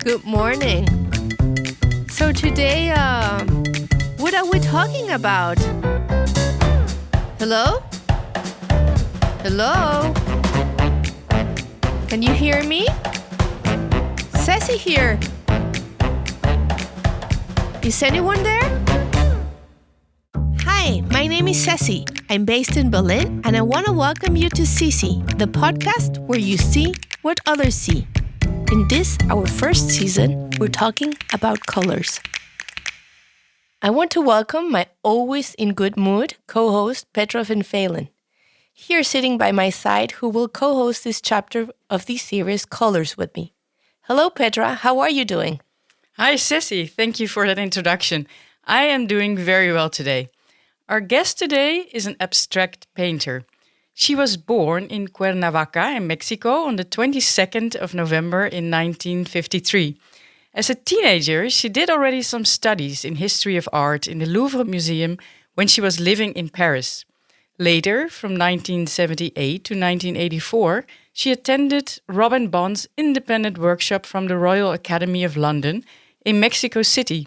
Good morning. So today, what are we talking about? Hello? Hello? Can you hear me? Ceci here. Is anyone there? Hi, my name is Ceci. I'm based in Berlin, and I want to welcome you to Ceci, the podcast where you see what others see. In this, our first season, we're talking about colors. I want to welcome my always in good mood co-host Petra van Velen, here sitting by my side, who will co-host this chapter of the series Colors with me. Hello, Petra. How are you doing? Hi, Ceci. Thank you for that introduction. I am doing very well today. Our guest today is an abstract painter. She was born in Cuernavaca in Mexico on the 22nd of November in 1953. As a teenager, she did already some studies in history of art in the Louvre Museum when she was living in Paris. Later, from 1978 to 1984, she attended Robin Bond's independent workshop from the Royal Academy of London in Mexico City.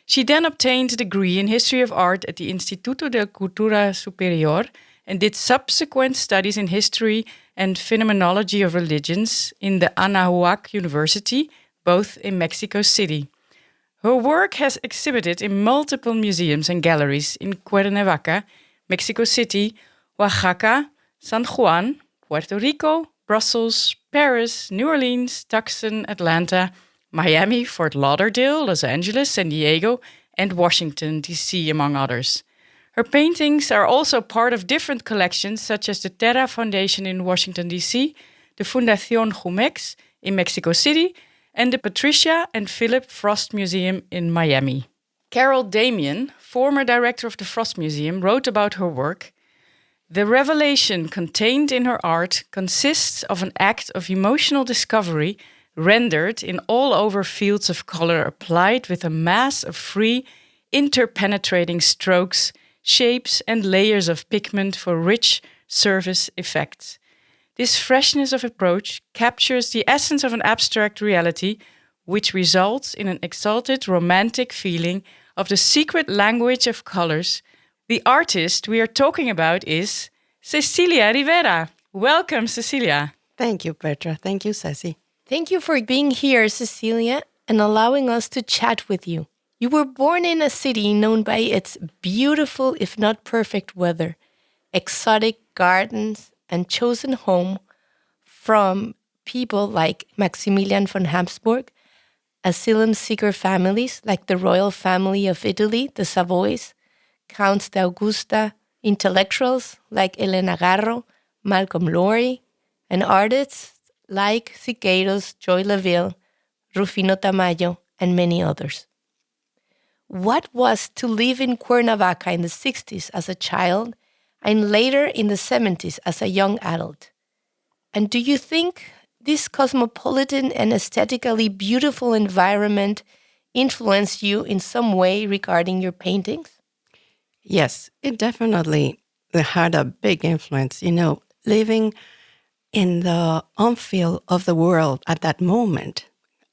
She then obtained a degree in history of art at the Instituto de Cultura Superior and did subsequent studies in history and phenomenology of religions in the Anahuac University, both in Mexico City. Her work has exhibited in multiple museums and galleries in Cuernavaca, Mexico City, Oaxaca, San Juan, Puerto Rico, Brussels, Paris, New Orleans, Tucson, Atlanta, Miami, Fort Lauderdale, Los Angeles, San Diego, and Washington, D.C., among others. Her paintings are also part of different collections such as the Terra Foundation in Washington, D.C., the Fundación Jumex in Mexico City, and the Patricia and Philip Frost Museum in Miami. Carol Damian, former director of the Frost Museum, wrote about her work. The revelation contained in her art consists of an act of emotional discovery rendered in all over fields of color applied with a mass of free, interpenetrating strokes, shapes and layers of pigment for rich surface effects. This freshness of approach captures the essence of an abstract reality, which results in an exalted romantic feeling of the secret language of colors. The artist we are talking about is Cecilia Rivera. Welcome, Cecilia. Thank you, Petra. Thank you, Ceci. Thank you for being here, Cecilia, and allowing us to chat with you. You were born in a city known by its beautiful, if not perfect, weather, exotic gardens, and chosen home from people like Maximilian von Habsburg, asylum seeker families like the royal family of Italy, the Savoys, Counts de Augusta, intellectuals like Elena Garro, Malcolm Lowry, and artists like Siqueiros, Joy Laville, Rufino Tamayo, and many others. What was to live in Cuernavaca in the 60s as a child and later in the 70s as a young adult? And do you think this cosmopolitan and aesthetically beautiful environment influenced you in some way regarding your paintings? Yes, it definitely had a big influence. You know, living in the upfield of the world at that moment,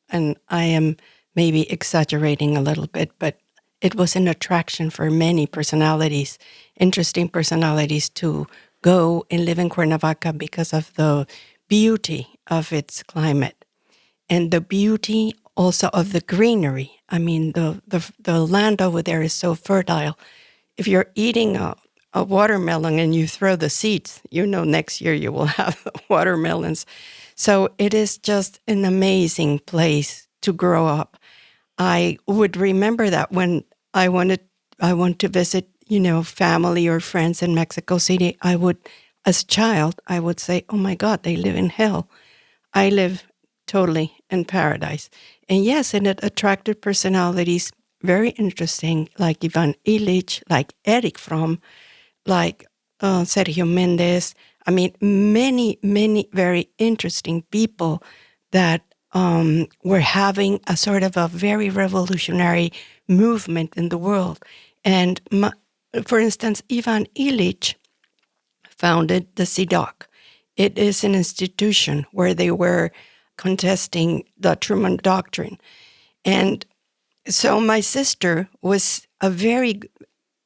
and I am maybe exaggerating a little bit, but it was an attraction for many personalities, interesting personalities, to go and live in Cuernavaca because of the beauty of its climate and the beauty also of the greenery. I mean, the land over there is so fertile. If you're eating a watermelon and you throw the seeds, you know next year you will have watermelons. So it is just an amazing place to grow up. I would remember that when I want to visit, family or friends in Mexico City, as a child, I would say, oh my God, they live in hell. I live totally in paradise. And yes, and it attracted personalities, very interesting, like Ivan Illich, like Eric Fromm, like Sergio Mendes. I mean, many, many very interesting people that were having a sort of a very revolutionary movement in the world. And for instance, Ivan Illich founded the CIDOC. It is an institution where they were contesting the Truman Doctrine. And so my sister was a very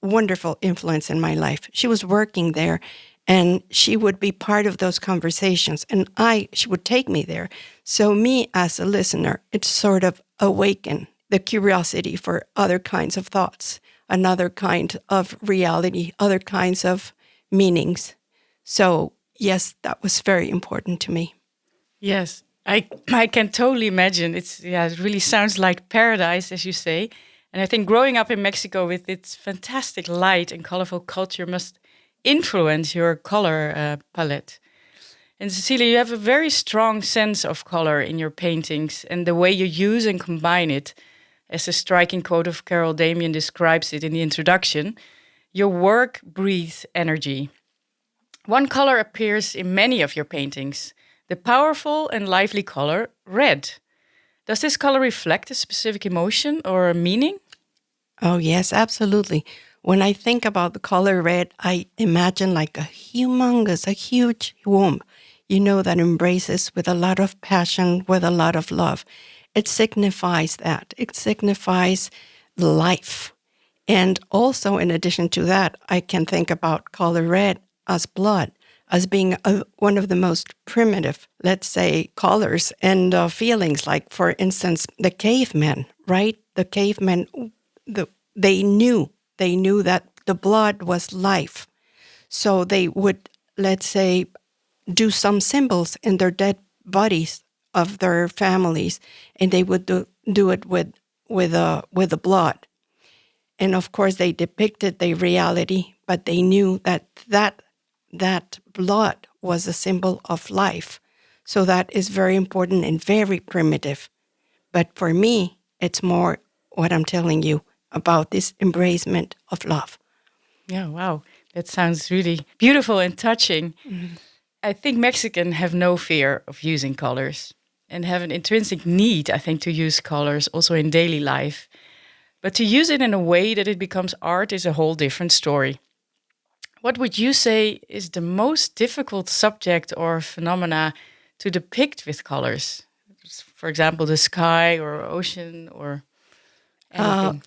wonderful influence in my life. She was working there, and she would be part of those conversations, and she would take me there. So me as a listener, it sort of awakened the curiosity for other kinds of thoughts, another kind of reality, other kinds of meanings. So yes, that was very important to me. Yes, I can totally imagine. It really sounds like paradise, as you say. And I think growing up in Mexico with its fantastic light and colorful culture must influence your color palette. And Cecilia, you have a very strong sense of color in your paintings and the way you use and combine it. As the striking quote of Carol Damian describes it in the introduction, your work breathes energy. One color appears in many of your paintings, the powerful and lively color red. Does this color reflect a specific emotion or a meaning? Oh, yes, absolutely. When I think about the color red, I imagine like a huge womb, that embraces with a lot of passion, with a lot of love. It signifies that. It signifies life. And also, in addition to that, I can think about color red as blood, as being one of the most primitive, let's say, colors and feelings. Like, for instance, the cavemen, right? The cavemen, they knew that the blood was life. So they would, let's say, do some symbols in their dead bodies of their families, and they would do it with the blood. And of course, they depicted the reality, but they knew that blood was a symbol of life. So that is very important and very primitive. But for me, it's more what I'm telling you about this embracement of love. Yeah, wow. That sounds really beautiful and touching. Mm-hmm. I think Mexicans have no fear of using colors and have an intrinsic need, I think, to use colors also in daily life. But to use it in a way that it becomes art is a whole different story. What would you say is the most difficult subject or phenomena to depict with colors? For example, the sky or ocean or anything.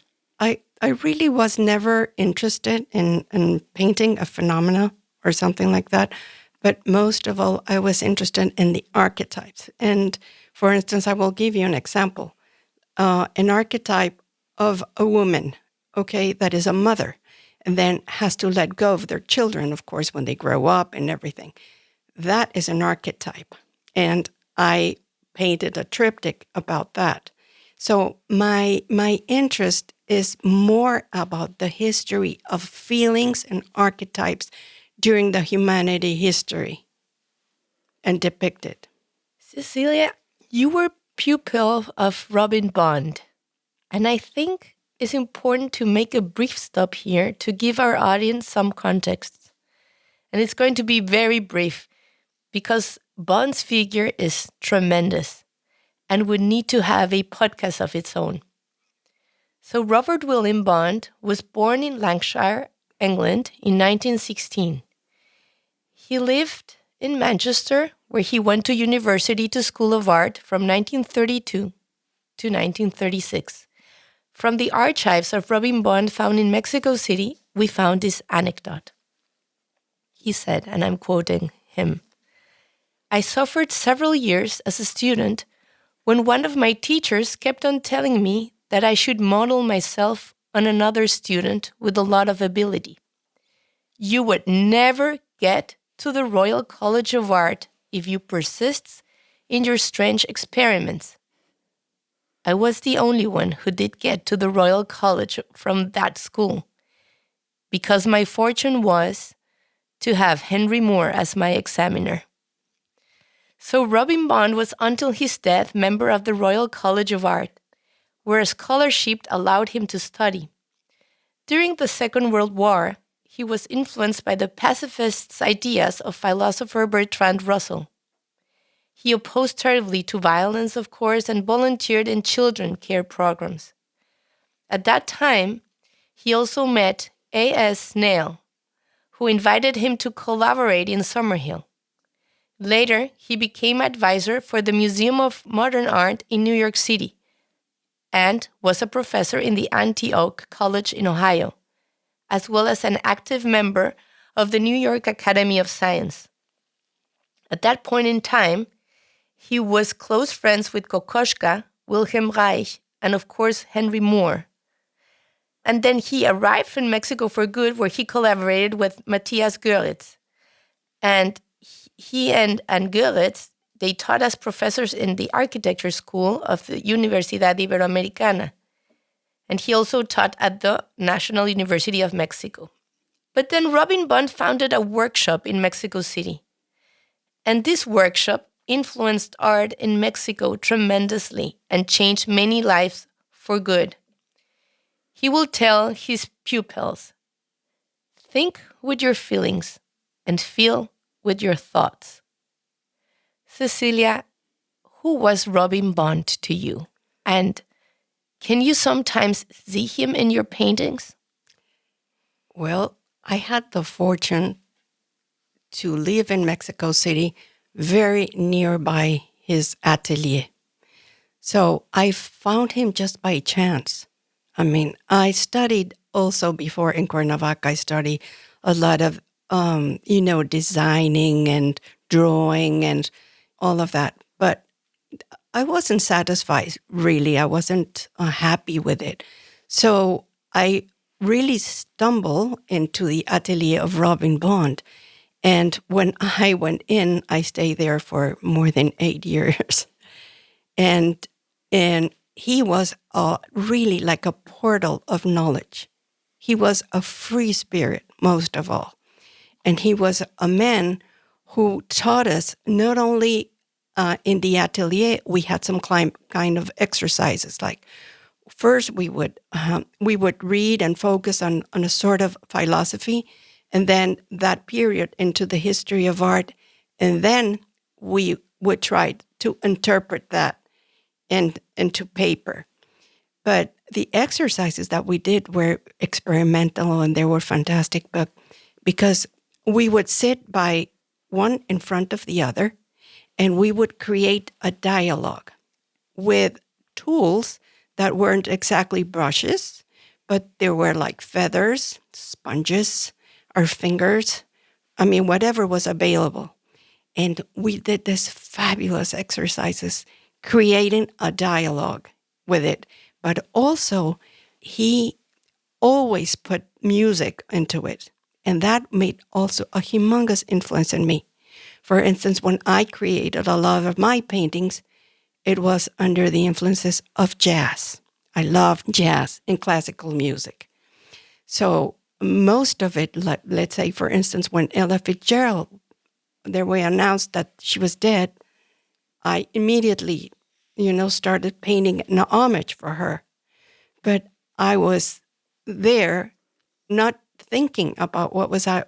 I really was never interested in painting a phenomena or something like that. But most of all, I was interested in the archetypes. And for instance, I will give you an example. An archetype of a woman, okay, that is a mother, and then has to let go of their children, of course, when they grow up and everything. That is an archetype. And I painted a triptych about that. So my interest is more about the history of feelings and archetypes during the humanity history and depicted. Cecilia, you were pupil of Robin Bond, and I think it's important to make a brief stop here to give our audience some context. And it's going to be very brief because Bond's figure is tremendous and would need to have a podcast of its own. So Robert William Bond was born in Lancashire, England in 1916. He lived in Manchester, where he went to university to School of Art from 1932 to 1936. From the archives of Robin Bond found in Mexico City, we found this anecdote. He said, and I'm quoting him, "I suffered several years as a student when one of my teachers kept on telling me that I should model myself on another student with a lot of ability. You would never get to the Royal College of Art if you persist in your strange experiments. I was the only one who did get to the Royal College from that school, because my fortune was to have Henry Moore as my examiner." So Robin Bond was until his death member of the Royal College of Art, where a scholarship allowed him to study. During the Second World War, he was influenced by the pacifists' ideas of philosopher Bertrand Russell. He opposed terribly to violence, of course, and volunteered in children care programs. At that time, he also met A.S. Snail, who invited him to collaborate in Summerhill. Later, he became advisor for the Museum of Modern Art in New York City and was a professor in the Antioch College in Ohio, as well as an active member of the New York Academy of Science. At that point in time, he was close friends with Kokoschka, Wilhelm Reich, and of course Henry Moore. And then he arrived in Mexico for good, where he collaborated with Matthias Goeritz. And he and Goeritz, they taught as professors in the architecture school of the Universidad Iberoamericana. And he also taught at the National University of Mexico. But then Robin Bond founded a workshop in Mexico City. And this workshop influenced art in Mexico tremendously and changed many lives for good. He will tell his pupils, think with your feelings and feel with your thoughts. Cecilia, who was Robin Bond to you? And can you sometimes see him in your paintings? Well, I had the fortune to live in Mexico City, very nearby his atelier. So I found him just by chance. I mean, I studied also before in Cuernavaca. I studied a lot of, designing and drawing and all of that. But I wasn't satisfied, really. I wasn't happy with it. So I really stumbled into the atelier of Robin Bond. And when I went in, I stayed there for more than 8 years. And he was really like a portal of knowledge. He was a free spirit, most of all. And he was a man who taught us not only in the atelier, we had some kind of exercises. Like first we would read and focus on a sort of philosophy, and then that period into the history of art. And then we would try to interpret that into paper. But the exercises that we did were experimental, and they were fantastic because we would sit by one in front of the other, and we would create a dialogue with tools that weren't exactly brushes, but there were like feathers, sponges, our fingers, whatever was available. And we did this fabulous exercises, creating a dialogue with it. But also, he always put music into it. And that made also a humongous influence in me. For instance, when I created a lot of my paintings, it was under the influences of jazz. I love jazz and classical music. So most of it, let's say, for instance, when Ella Fitzgerald, they were announced that she was dead, I immediately, started painting an homage for her. But I was there not thinking about what was I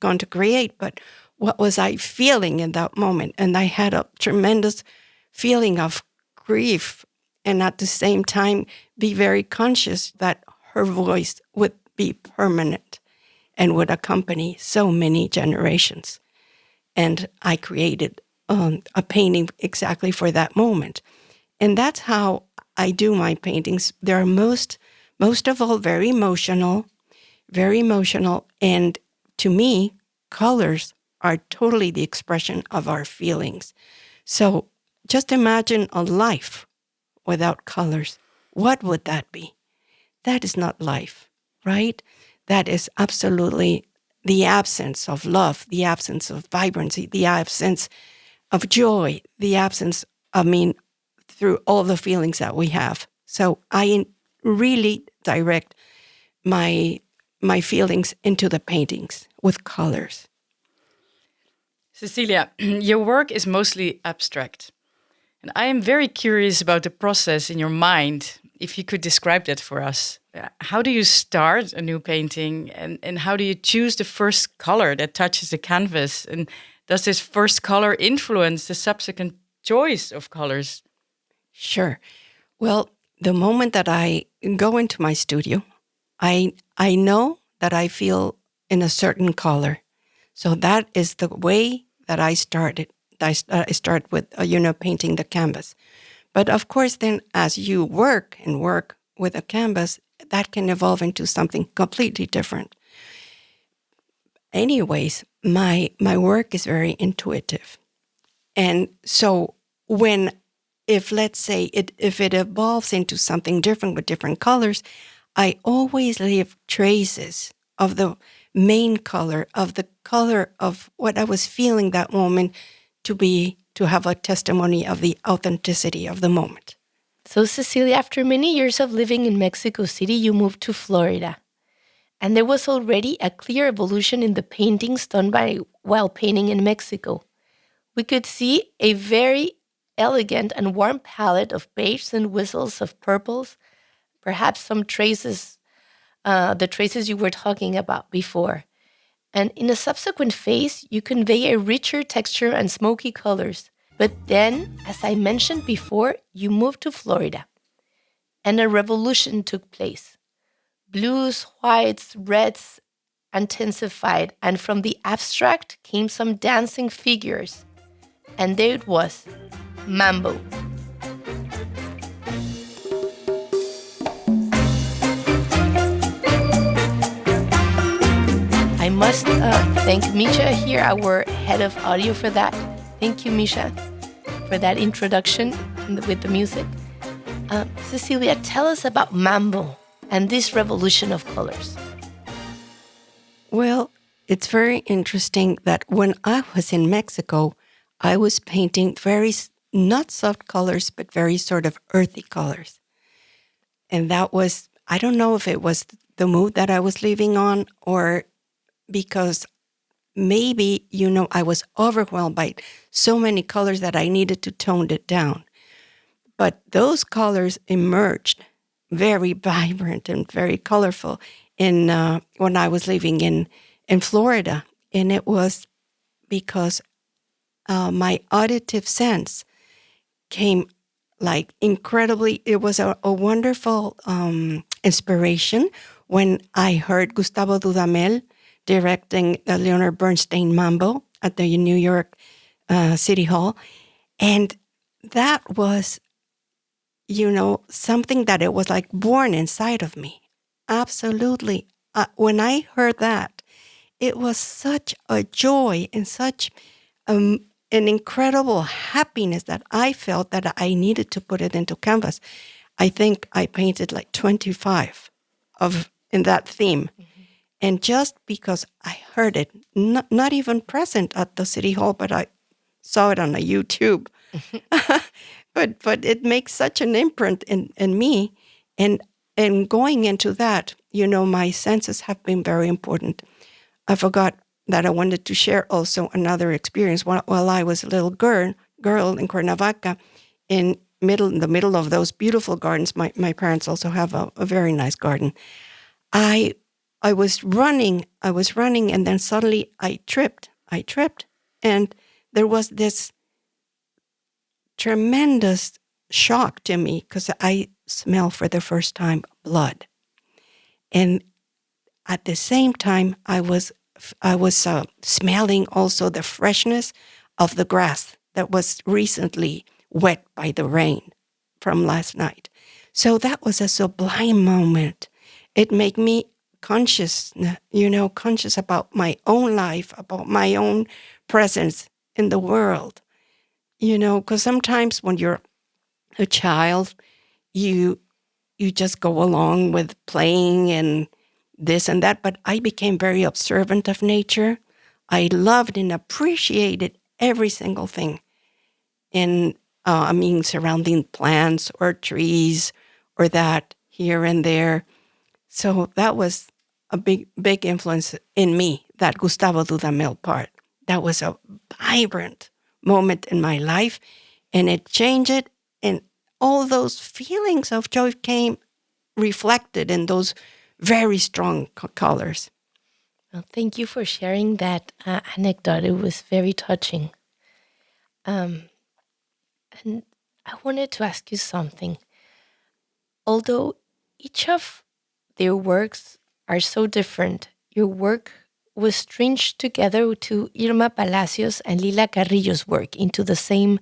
going to create, but what was I feeling in that moment. And I had a tremendous feeling of grief, and at the same time be very conscious that her voice would be permanent and would accompany so many generations. And I created a painting exactly for that moment. And that's how I do my paintings. They're most of all very emotional. And to me, colors are totally the expression of our feelings. So just imagine a life without colors. What would that be? That is not life, right? That is absolutely the absence of love, the absence of vibrancy, the absence of joy, the absence, through all the feelings that we have. So I really direct my feelings into the paintings with colors. Cecilia, your work is mostly abstract. And I am very curious about the process in your mind, if you could describe that for us. How do you start a new painting, and how do you choose the first color that touches the canvas? And does this first color influence the subsequent choice of colors? Sure. Well, the moment that I go into my studio, I know that I feel in a certain color. So that is the way that I started. I start with, painting the canvas. But of course, then as you work with a canvas, that can evolve into something completely different. Anyways, my work is very intuitive. And so if let's say if it evolves into something different with different colors, I always leave traces of the main color, of the color of what I was feeling that moment, to have a testimony of the authenticity of the moment. So, Cecilia, after many years of living in Mexico City, you moved to Florida. And there was already a clear evolution in the paintings done while painting in Mexico. We could see a very elegant and warm palette of beiges and whistles of purples, perhaps some traces, the traces you were talking about before. And in a subsequent phase, you convey a richer texture and smoky colors. But then, as I mentioned before, you moved to Florida, and a revolution took place. Blues, whites, reds intensified, and from the abstract came some dancing figures. And there it was, mambo. I must thank Misha here, our head of audio, for that. Thank you, Misha, for that introduction with the music. Cecilia, tell us about mambo and this revolution of colors. Well, it's very interesting that when I was in Mexico, I was painting very, not soft colors, but very sort of earthy colors. And that was, I don't know if it was the mood that I was living on, or because maybe, I was overwhelmed by so many colors that I needed to tone it down. But those colors emerged very vibrant and very colorful when I was living in Florida. And it was because my auditive sense came like incredibly, it was a wonderful inspiration when I heard Gustavo Dudamel directing the Leonard Bernstein Mambo at the New York City Hall. And that was, something that it was like born inside of me. Absolutely. When I heard that, it was such a joy and such an incredible happiness that I felt that I needed to put it into canvas. I think I painted like 25 in that theme. Mm-hmm. And just because I heard it, not even present at the City Hall, but I saw it on a YouTube. But it makes such an imprint in me. And going into that, my senses have been very important. I forgot that I wanted to share also another experience. While I was a little girl in Cuernavaca, in the middle of those beautiful gardens, my parents also have a very nice garden. I was running, and then suddenly I tripped, and there was this tremendous shock to me because I smelled for the first time blood. And at the same time, I was smelling also the freshness of the grass that was recently wet by the rain from last night. So that was a sublime moment. It made me conscious about my own life, about my own presence in the world. Because sometimes when you're a child, you just go along with playing and this and that, but I became very observant of nature. I loved and appreciated every single thing surrounding plants or trees or that here and there. So that was a big influence in me, that Gustavo Dudamel part. That was a vibrant moment in my life, and it changed it, and all those feelings of joy came reflected in those very strong colors. Well, thank you for sharing that anecdote. It was very touching. And I wanted to ask you something. Although each of their works are so different, your work was stringed together to Irma Palacios and Lila Carrillo's work into the same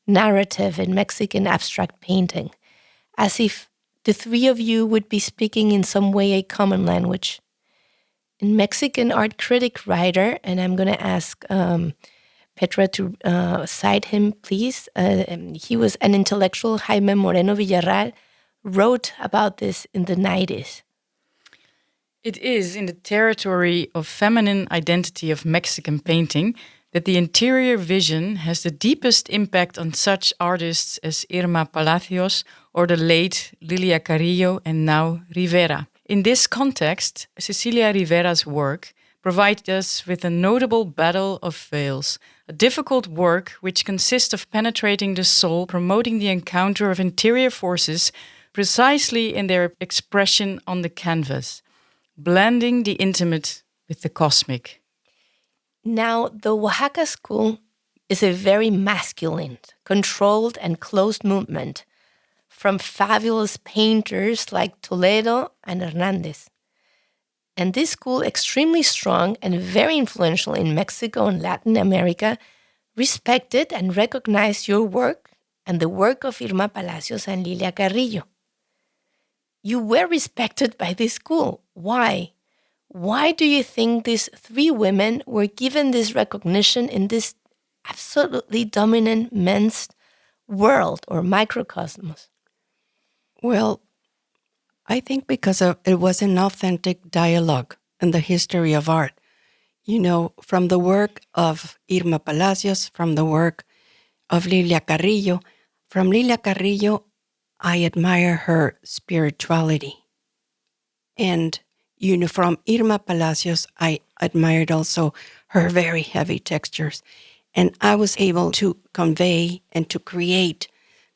narrative in Mexican abstract painting, as if the three of you would be speaking in some way a common language. A Mexican art critic writer, and I'm going to ask Petra to cite him, please. He was an intellectual, Jaime Moreno Villarreal, wrote about this in the 90s. It is in the territory of feminine identity of Mexican painting that the interior vision has the deepest impact on such artists as Irma Palacios or the late Lilia Carrillo and now Rivera. In this context, Cecilia Rivera's work provides us with a notable battle of veils, a difficult work which consists of penetrating the soul, promoting the encounter of interior forces precisely in their expression on the canvas, blending the intimate with the cosmic. Now, the Oaxaca school is a very masculine, controlled, and closed movement from fabulous painters like Toledo and Hernandez. And this school, extremely strong and very influential in Mexico and Latin America, respected and recognized your work and the work of Irma Palacios and Lilia Carrillo. You were respected by this school. Why? Why do you think these three women were given this recognition in this absolutely dominant men's world or microcosmos? Well, I think because it was an authentic dialogue in the history of art. You know, from the work of Irma Palacios, from the work of Lilia Carrillo. From Lilia Carrillo, I admire her spirituality. And, you know, from Irma Palacios, I admired also her very heavy textures. And I was able to convey and to create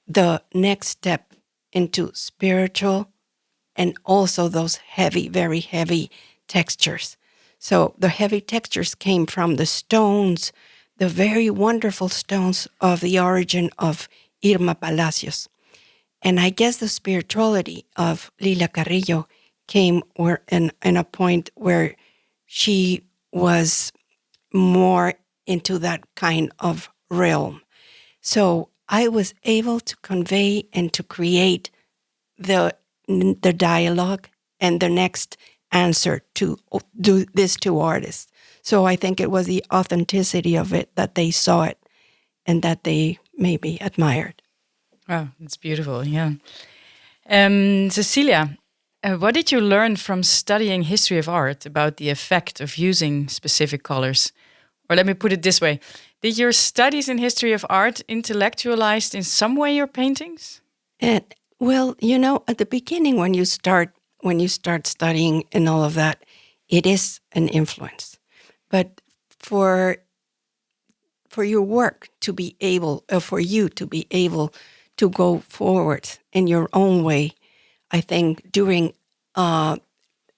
the next step into spiritual and also those heavy, very heavy textures. So the heavy textures came from the stones, the very wonderful stones of the origin of Irma Palacios. And I guess the spirituality of Lilia Carrillo came in a point where she was more into that kind of realm. So I was able to convey and to create the dialogue and the next answer to do these two artists. So I think it was the authenticity of it that they saw it and that they maybe admired. Wow, that's beautiful, yeah. Cecilia, what did you learn from studying history of art about the effect of using specific colors? Or let me put it this way. Did your studies in history of art intellectualize in some way your paintings? Well, you know, at the beginning when you start studying and all of that, it is an influence. But for your work to be able, for you to be able to go forward in your own way, I think during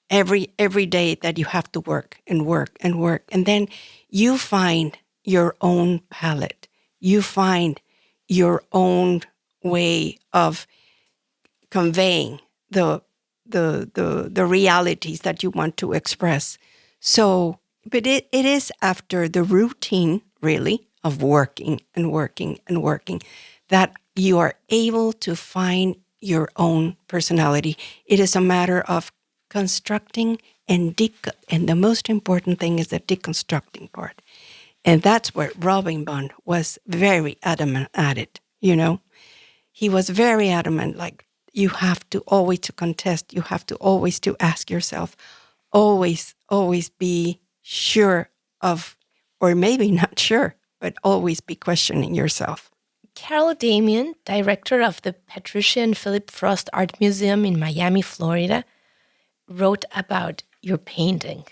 every day that you have to work and work and work, and then you find your own palette, you find your own way of conveying the realities that you want to express. So, but it is after the routine, really, of working and working and working, that you are able to find your own personality. It is a matter of constructing and the most important thing is the deconstructing part. And that's where Robin Bond was very adamant at it, you know. He was very adamant, like, you have to always to contest, you have to always to ask yourself, always be sure of, or maybe not sure, but always be questioning yourself. Carol Damian, director of the Patricia and Philip Frost Art Museum in Miami, Florida, wrote about your painting.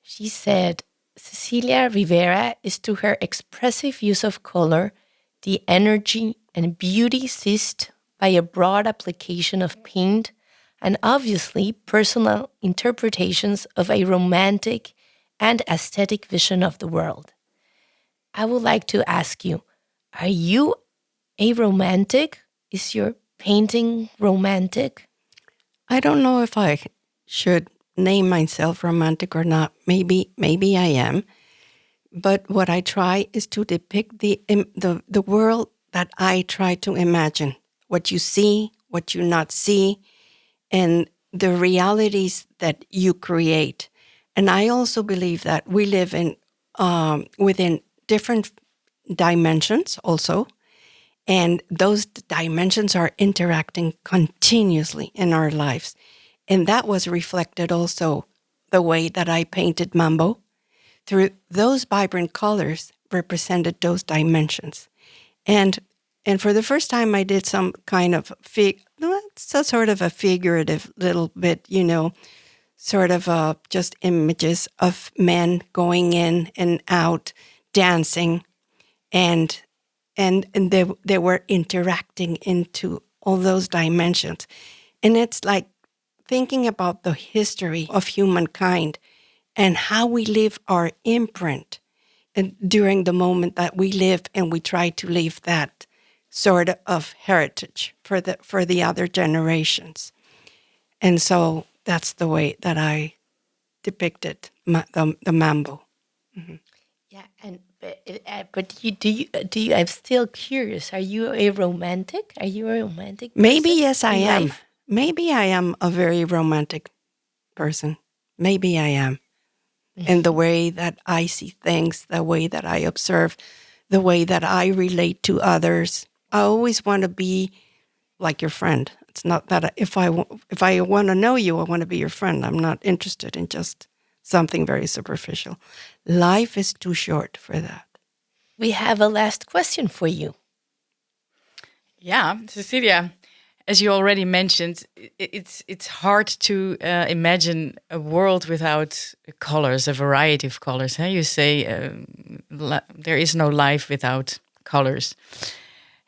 She said, Cecilia Rivera is to her expressive use of color the energy and beauty seized by a broad application of paint and obviously personal interpretations of a romantic and aesthetic vision of the world. I would like to ask you, are you a romantic? Is your painting romantic? I don't know if I should name myself romantic or not. Maybe I am. But what I try is to depict the world that I try to imagine. What you see, what you not see, and the realities that you create. And I also believe that we live in within different dimensions also. And those dimensions are interacting continuously in our lives. And that was reflected also the way that I painted Mambo. Through those vibrant colors represented those dimensions. And for the first time I did some kind of it's a sort of a figurative little bit, sort of just images of men going in and out, dancing, and they were interacting into all those dimensions. And it's like thinking about the history of humankind and how we leave our imprint during the moment that we live, and we try to leave that sort of heritage for the other generations. And so that's the way that I depicted the Mambo. Mm-hmm. Yeah, but I'm still curious. Are you a romantic? Are you a romantic person? Maybe yes, I am. Life? Maybe I am a very romantic person. Maybe I am. In the way that I see things, the way that I observe, the way that I relate to others. I always want to be like your friend. It's not that if I want to know you, I want to be your friend. I'm not interested in just something very superficial. Life is too short for that. We have a last question for you. Yeah, Cecilia, as you already mentioned, it's hard to imagine a world without colors, a variety of colors. You say there is no life without colors.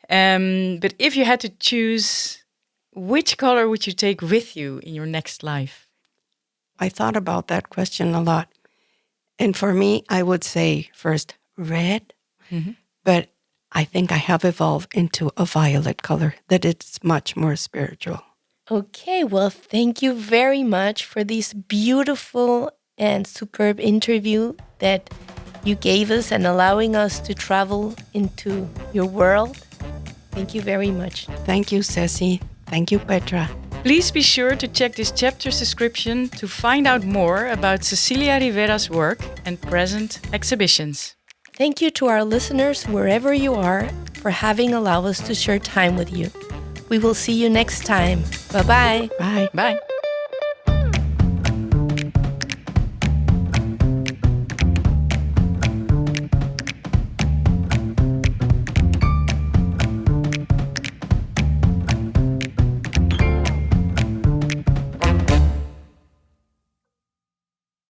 But if you had to choose, which color would you take with you in your next life? I thought about that question a lot. And for me, I would say first red, but I think I have evolved into a violet color, that it's much more spiritual. Okay, well, thank you very much for this beautiful and superb interview that you gave us and allowing us to travel into your world. Thank you very much. Thank you, Ceci. Thank you, Petra. Please be sure to check this chapter's description to find out more about Cecilia Rivera's work and present exhibitions. Thank you to our listeners, wherever you are, for having allowed us to share time with you. We will see you next time. Bye-bye. Bye. Bye.